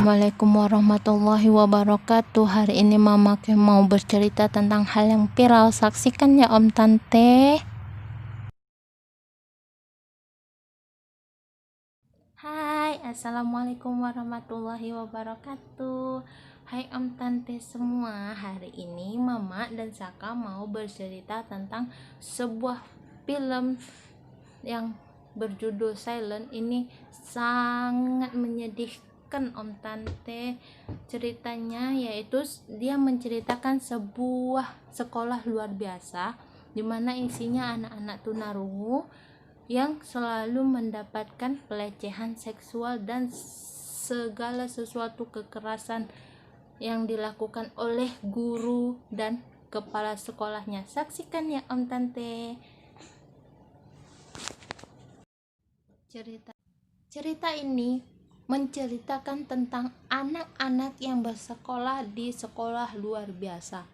Assalamualaikum warahmatullahi wabarakatuh. Hari ini Mama mau bercerita tentang hal yang viral. Saksikan ya Om Tante. Hai, Assalamualaikum warahmatullahi wabarakatuh. Hai Om Tante semua. Hari ini Mama dan Saka mau bercerita tentang sebuah film yang berjudul Silent. Ini sangat menyedihkan Om Tante. Ceritanya yaitu dia menceritakan sebuah sekolah luar biasa di mana isinya anak-anak tunarungu yang selalu mendapatkan pelecehan seksual dan segala sesuatu kekerasan yang dilakukan oleh guru dan kepala sekolahnya. Saksikan ya Om Tante. Cerita ini menceritakan tentang anak-anak yang bersekolah di sekolah luar biasa.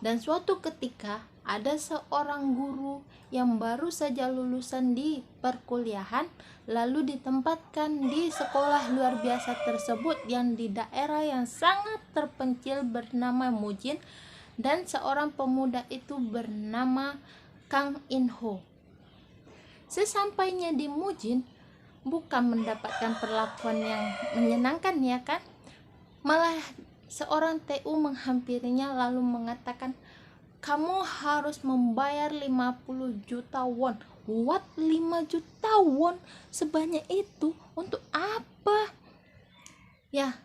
Dan suatu ketika ada seorang guru yang baru saja lulusan di perkuliahan lalu ditempatkan di sekolah luar biasa tersebut yang di daerah yang sangat terpencil bernama Mujin, dan seorang pemuda itu bernama Kang In-ho. Sesampainya di Mujin, bukan mendapatkan perlakuan yang menyenangkan ya kan, malah seorang TU menghampirinya lalu mengatakan, kamu harus membayar 50 juta won. What? 5 juta won? Sebanyak itu untuk apa? Ya,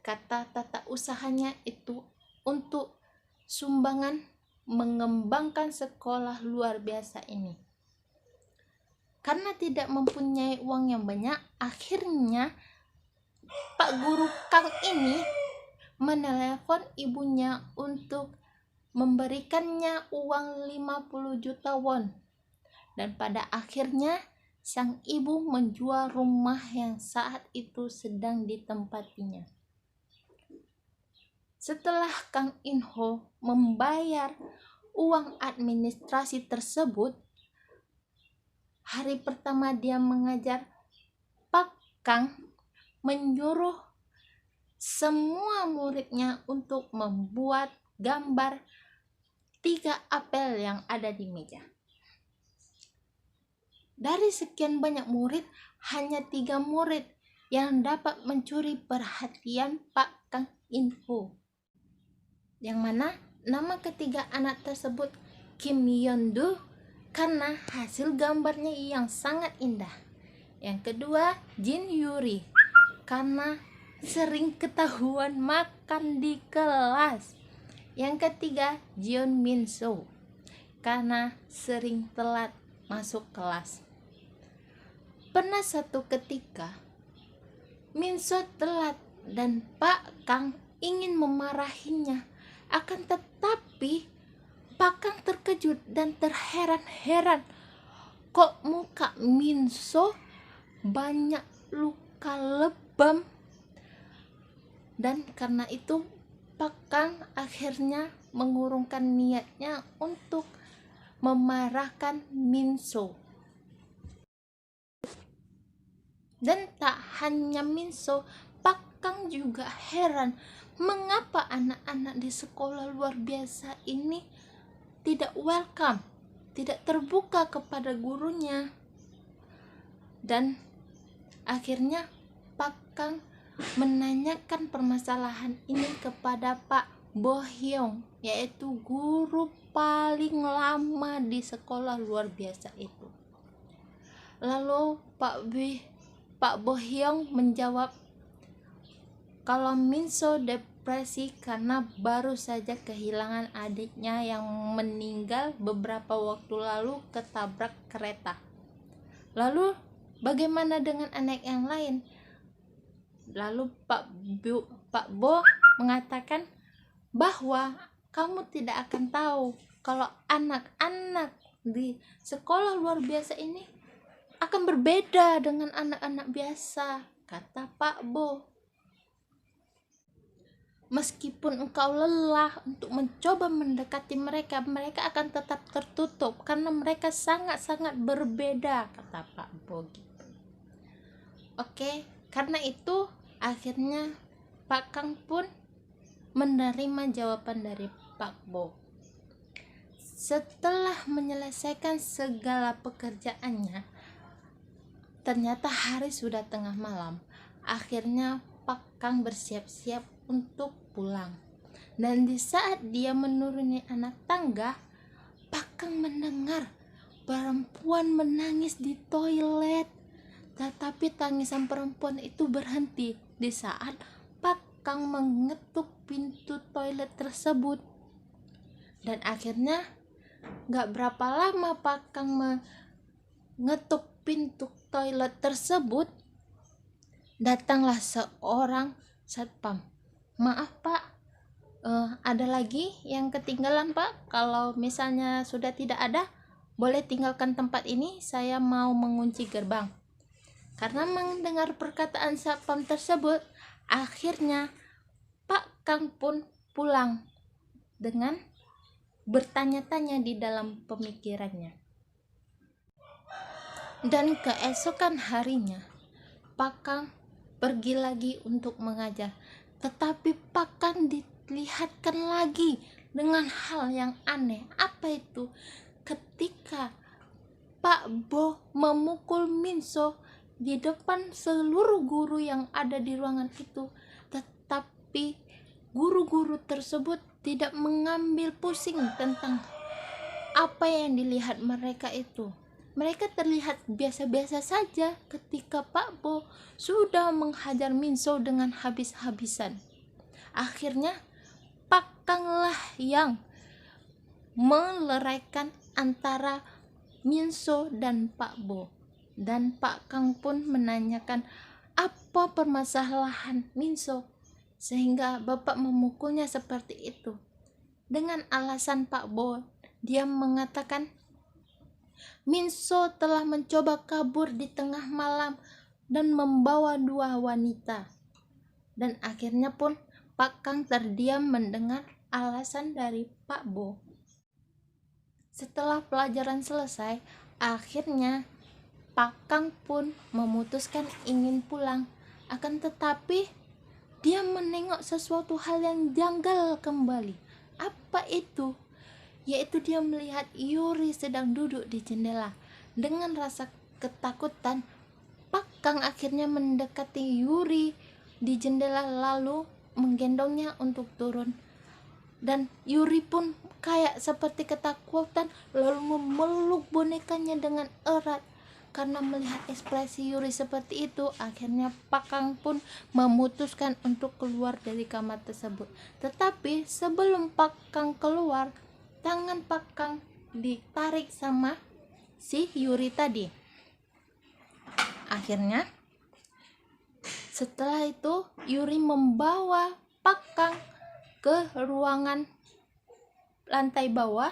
kata tata usahanya itu untuk sumbangan mengembangkan sekolah luar biasa ini. Karena tidak mempunyai uang yang banyak, akhirnya Pak Guru Kang ini menelepon ibunya untuk memberikannya uang 50 juta won. Dan pada akhirnya sang ibu menjual rumah yang saat itu sedang ditempatinya. Setelah Kang In-ho membayar uang administrasi tersebut, hari pertama dia mengajar, Pak Kang menyuruh semua muridnya untuk membuat gambar 3 apel yang ada di meja. Dari sekian banyak murid, hanya 3 murid yang dapat mencuri perhatian Pak Kang In-ho. Yang mana nama ketiga anak tersebut Kim Yeon-do karena hasil gambarnya yang sangat indah. Yang kedua Jin Yuri karena sering ketahuan makan di kelas. Yang ketiga Jeon Min So karena sering telat masuk kelas. Pernah satu ketika Min So telat dan Pak Kang ingin memarahinya, akan tetapi Pak Kang terkejut dan terheran-heran, kok muka Min So banyak luka lebam. Dan karena itu Pak Kang akhirnya mengurungkan niatnya untuk memarahkan Min So. Dan tak hanya Min So, Pak Kang juga heran mengapa anak-anak di sekolah luar biasa ini tidak welcome, tidak terbuka kepada gurunya. Dan akhirnya Pak Kang menanyakan permasalahan ini kepada Pak Bo Hyung, yaitu guru paling lama di sekolah luar biasa itu. Lalu Pak Bo Hyung menjawab kalau Min So depresi karena baru saja kehilangan adiknya yang meninggal beberapa waktu lalu ketabrak kereta. Lalu bagaimana dengan anak yang lain? Lalu Pak Bo mengatakan bahwa kamu tidak akan tahu kalau anak-anak di sekolah luar biasa ini akan berbeda dengan anak-anak biasa, kata Pak Bo. Meskipun engkau lelah untuk mencoba mendekati mereka, mereka akan tetap tertutup karena mereka sangat-sangat berbeda, kata Pak Bo. Oke, karena itu akhirnya Pak Kang pun menerima jawaban dari Pak Bo. Setelah menyelesaikan segala pekerjaannya, ternyata hari sudah tengah malam. Akhirnya Pak Kang bersiap-siap untuk pulang. Dan di saat dia menuruni anak tangga, Pak Kang mendengar perempuan menangis di toilet. Tetapi tangisan perempuan itu berhenti di saat Pak Kang mengetuk pintu toilet tersebut. Dan akhirnya gak berapa lama Pak Kang mengetuk pintu toilet tersebut, datanglah seorang satpam. Maaf Pak, ada lagi yang ketinggalan Pak? Kalau misalnya sudah tidak ada, boleh tinggalkan tempat ini, saya mau mengunci gerbang. Karena mendengar perkataan satpam tersebut, akhirnya Pak Kang pun pulang dengan bertanya-tanya di dalam pemikirannya. Dan keesokan harinya, Pak Kang pergi lagi untuk mengajar. Tetapi Pak Kang dilihatkan lagi dengan hal yang aneh. Apa itu? Ketika Pak Bo memukul Minso di depan seluruh guru yang ada di ruangan itu, tetapi guru-guru tersebut tidak mengambil pusing tentang apa yang dilihat mereka itu. Mereka terlihat biasa-biasa saja ketika Pak Bo sudah menghajar Minso dengan habis-habisan. Akhirnya Pak Kang lah yang meleraikan antara Minso dan Pak Bo. Dan Pak Kang pun menanyakan apa permasalahan Minso sehingga bapak memukulnya seperti itu. Dengan alasan Pak Bo, dia mengatakan Minso telah mencoba kabur di tengah malam dan membawa 2 wanita. Dan akhirnya pun Pak Kang terdiam mendengar alasan dari Pak Bo. Setelah pelajaran selesai, akhirnya Pak Kang pun memutuskan ingin pulang. Akan tetapi dia menengok sesuatu hal yang janggal kembali. Apa itu? Yaitu dia melihat Yuri sedang duduk di jendela. Dengan rasa ketakutan, Pak Kang akhirnya mendekati Yuri di jendela lalu menggendongnya untuk turun. Dan Yuri pun kayak seperti ketakutan lalu memeluk bonekanya dengan erat. Karena melihat ekspresi Yuri seperti itu, akhirnya Pak Kang pun memutuskan untuk keluar dari kamar tersebut. Tetapi sebelum Pak Kang keluar, tangan Pak Kang ditarik sama si Yuri tadi. Akhirnya setelah itu Yuri membawa Pak Kang ke ruangan lantai bawah,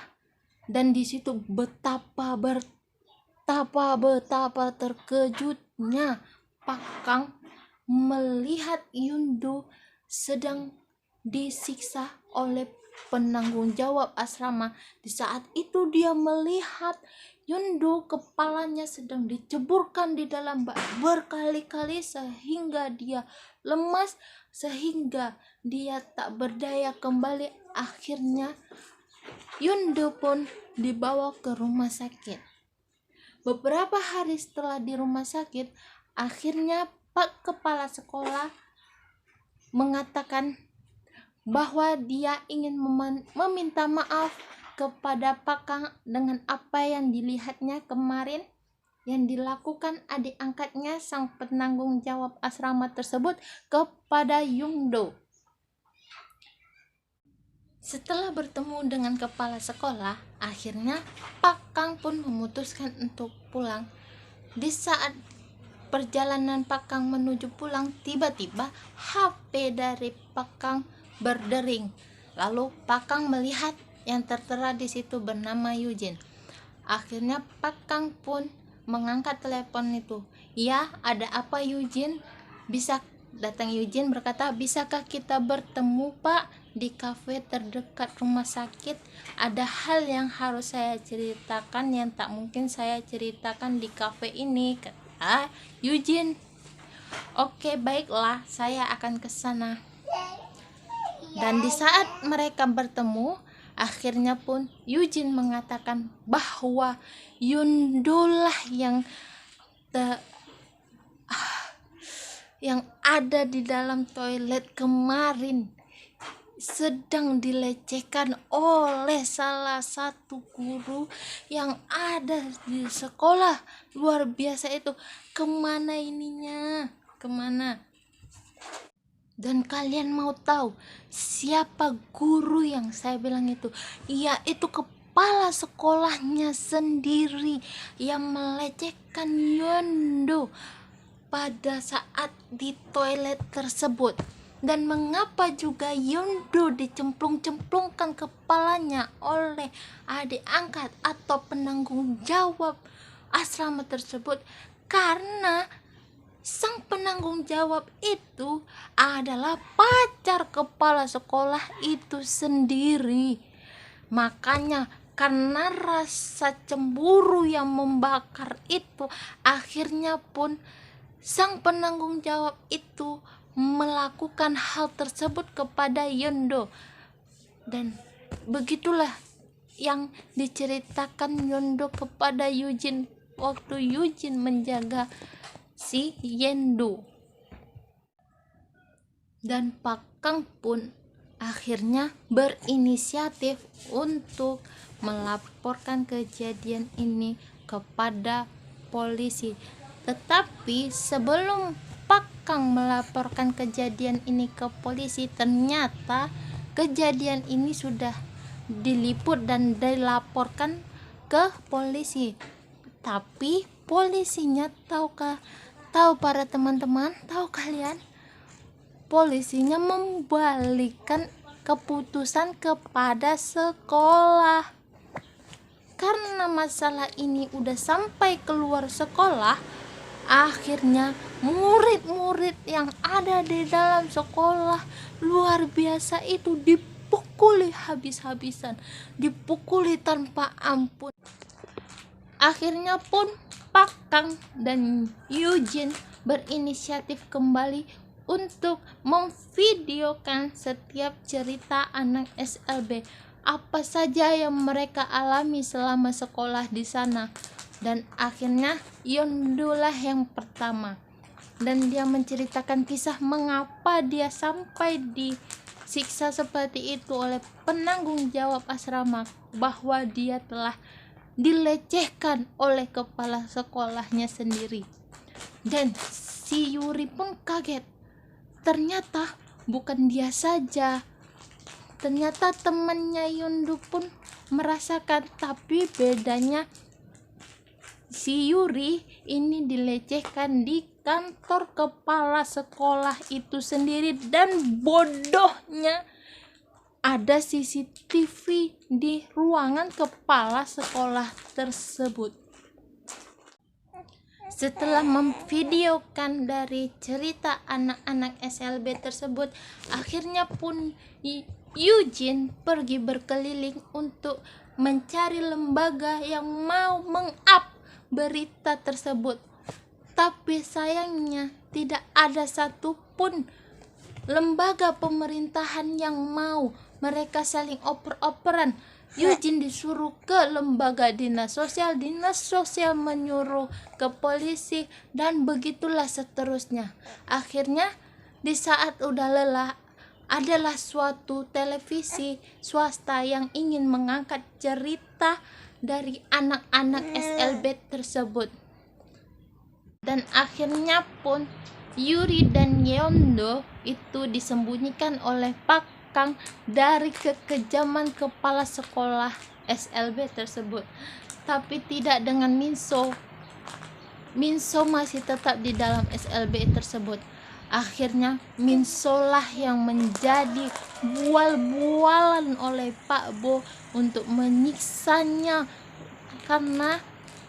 dan di situ betapa terkejutnya Pak Kang melihat Yundo sedang disiksa oleh penanggung jawab asrama. Di saat itu dia melihat Yundo kepalanya sedang diceburkan di dalam bak berkali-kali sehingga dia lemas, sehingga dia tak berdaya kembali. Akhirnya Yundo pun dibawa ke rumah sakit. Beberapa hari setelah di rumah sakit, akhirnya Pak Kepala Sekolah mengatakan bahwa dia ingin meminta maaf kepada Pak Kang dengan apa yang dilihatnya kemarin yang dilakukan adik angkatnya sang penanggung jawab asrama tersebut kepada Yundo. Setelah bertemu dengan kepala sekolah, akhirnya Pak Kang pun memutuskan untuk pulang. Di saat perjalanan Pak Kang menuju pulang, tiba-tiba HP dari Pak Kang berdering. Lalu Pak Kang melihat yang tertera di situ bernama Eugene. Akhirnya Pak Kang pun mengangkat telepon itu. Ya, ada apa Eugene? Eugene berkata, bisakah kita bertemu Pak di kafe terdekat rumah sakit? Ada hal yang harus saya ceritakan yang tak mungkin saya ceritakan di kafe ini, kata Eugene. Oke, baiklah, saya akan ke sana. Dan di saat mereka bertemu, akhirnya pun Eugene mengatakan bahwa Yondolah yang ada di dalam toilet kemarin sedang dilecehkan oleh salah satu guru yang ada di sekolah luar biasa itu. Kemana ininya? Kemana? Dan kalian mau tahu siapa guru yang saya bilang itu? Yaitu kepala sekolahnya sendiri yang melecehkan Yondo pada saat di toilet tersebut. Dan mengapa juga Yondo dicemplung-cemplungkan kepalanya oleh adik angkat atau penanggung jawab asrama tersebut? Karena sang penanggung jawab itu adalah pacar kepala sekolah itu sendiri. Makanya karena rasa cemburu yang membakar itu, akhirnya pun sang penanggung jawab itu melakukan hal tersebut kepada Yondo. Dan begitulah yang diceritakan Yondo kepada Eugene waktu Eugene menjaga si Yendo. Dan Pak Kang pun akhirnya berinisiatif untuk melaporkan kejadian ini kepada polisi. Tetapi sebelum Pak Kang melaporkan kejadian ini ke polisi, ternyata kejadian ini sudah diliput dan dilaporkan ke polisi. Tapi polisinya tahu para teman-teman, tahu kalian? Polisinya membalikkan keputusan kepada sekolah. Karena masalah ini udah sampai keluar sekolah, akhirnya murid-murid yang ada di dalam sekolah luar biasa itu dipukuli habis-habisan, dipukuli tanpa ampun. Akhirnya pun Pak Kang dan Eugene berinisiatif kembali untuk memvideokan setiap cerita anak SLB, apa saja yang mereka alami selama sekolah di sana. Dan akhirnya Yondolah yang pertama, dan dia menceritakan kisah mengapa dia sampai disiksa seperti itu oleh penanggung jawab asrama, bahwa dia telah dilecehkan oleh kepala sekolahnya sendiri. Dan si Yuri pun kaget, ternyata bukan dia saja, ternyata temannya Yondo pun merasakan. Tapi bedanya si Yuri ini dilecehkan di kantor kepala sekolah itu sendiri, dan bodohnya ada CCTV di ruangan kepala sekolah tersebut. Setelah memvideokan dari cerita anak-anak SLB tersebut, akhirnya pun Eugene pergi berkeliling untuk mencari lembaga yang mau meng-up berita tersebut. Tapi sayangnya tidak ada satupun lembaga pemerintahan yang mau. Mereka saling oper-operan. Eugene disuruh ke lembaga dinas sosial menyuruh ke polisi, dan begitulah seterusnya. Akhirnya di saat udah lelah, adalah suatu televisi swasta yang ingin mengangkat cerita dari anak-anak SLB tersebut. Dan akhirnya pun Yuri dan Yondo itu disembunyikan oleh Pak Kang dari kekejaman kepala sekolah SLB tersebut. Tapi tidak dengan Minso. Minso masih tetap di dalam SLB tersebut. Akhirnya Minso lah yang menjadi bual-bualan oleh Pak Bo untuk menyiksanya, karena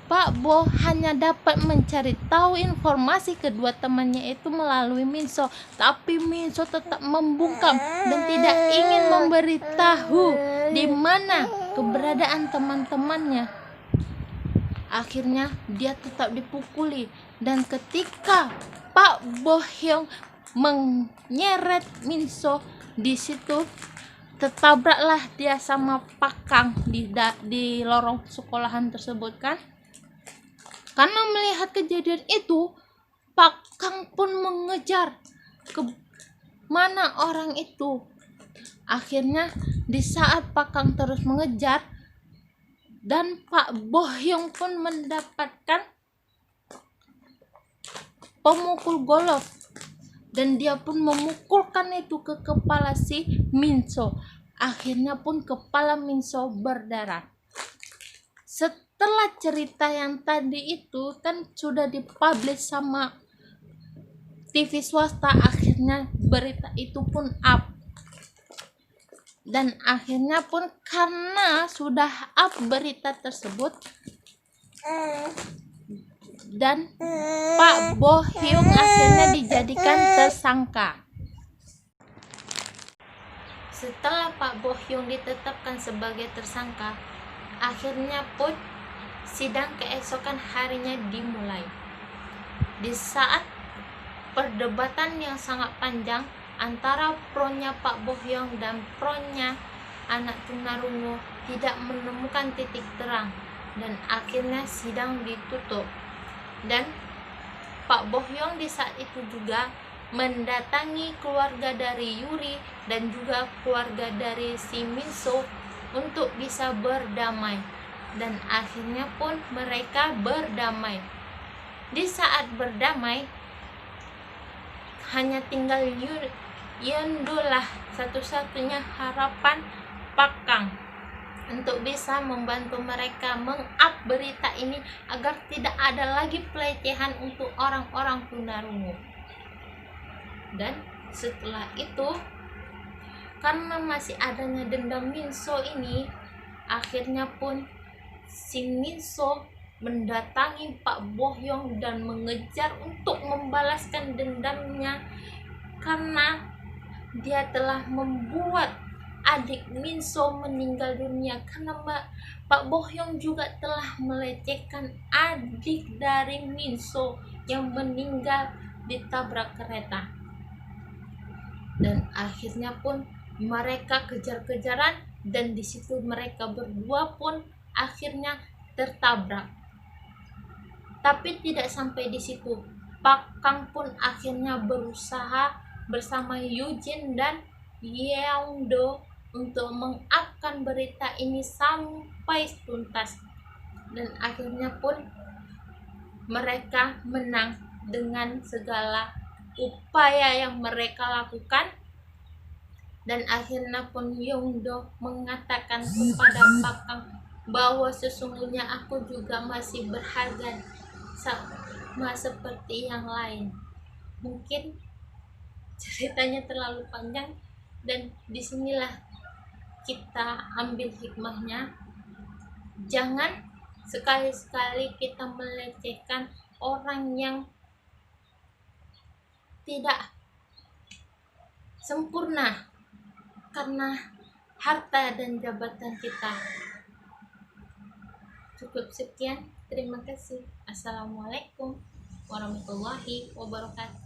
Pak Bo hanya dapat mencari tahu informasi kedua temannya itu melalui Minso, tapi Minso tetap membungkam dan tidak ingin memberitahu di mana keberadaan teman-temannya. Akhirnya dia tetap dipukuli, dan ketika Pak Bo Hyung menyeret Minso. Di situ tertabraklah dia sama Pakang di lorong sekolahan tersebut kan. Karena melihat kejadian itu, Pakang pun mengejar ke mana orang itu. Akhirnya di saat Pakang terus mengejar dan Pak Bohyong pun mendapatkan pemukul golok dan dia pun memukulkan itu ke kepala si Minso. Akhirnya pun kepala Minso berdarah. Setelah cerita yang tadi itu kan sudah dipublish sama TV swasta, akhirnya berita itu pun up. Dan akhirnya pun karena sudah up berita tersebut dan Pak Bohyong akhirnya dijadikan tersangka. Setelah Pak Bohyong ditetapkan sebagai tersangka, akhirnya pun sidang keesokan harinya dimulai. Di saat perdebatan yang sangat panjang antara pronya Pak Bohyong dan pronya anak tunarungu tidak menemukan titik terang, dan akhirnya sidang ditutup. Dan Pak Bohyong di saat itu juga mendatangi keluarga dari Yuri dan juga keluarga dari si Minso untuk bisa berdamai, dan akhirnya pun mereka berdamai. Di saat berdamai hanya tinggal Yendolah satu-satunya harapan Pakang untuk bisa membantu mereka meng-up berita ini agar tidak ada lagi pelecehan untuk orang-orang tunarungu. Dan setelah itu, karena masih adanya dendam Minso ini, akhirnya pun si Minso mendatangi Pak Bohyong dan mengejar untuk membalaskan dendamnya karena dia telah membuat adik Minso meninggal dunia, karena Pak Bohyong juga telah melecehkan adik dari Minso yang meninggal ditabrak kereta. Dan akhirnya pun mereka kejar-kejaran dan di situ mereka berdua pun akhirnya tertabrak. Tapi tidak sampai di situ. Pakang pun akhirnya berusaha bersama Eugene dan Yeongdo untuk mengupkan berita ini sampai tuntas, dan akhirnya pun mereka menang dengan segala upaya yang mereka lakukan. Dan akhirnya pun Yeongdo mengatakan kepada Pakang bahwa sesungguhnya aku juga masih berharga sama seperti yang lain. Mungkin ceritanya terlalu panjang dan disinilah kita ambil hikmahnya. Jangan sekali-sekali kita melecehkan orang yang tidak sempurna karena harta dan jabatan kita. Cukup sekian, terima kasih. Assalamualaikum warahmatullahi wabarakatuh.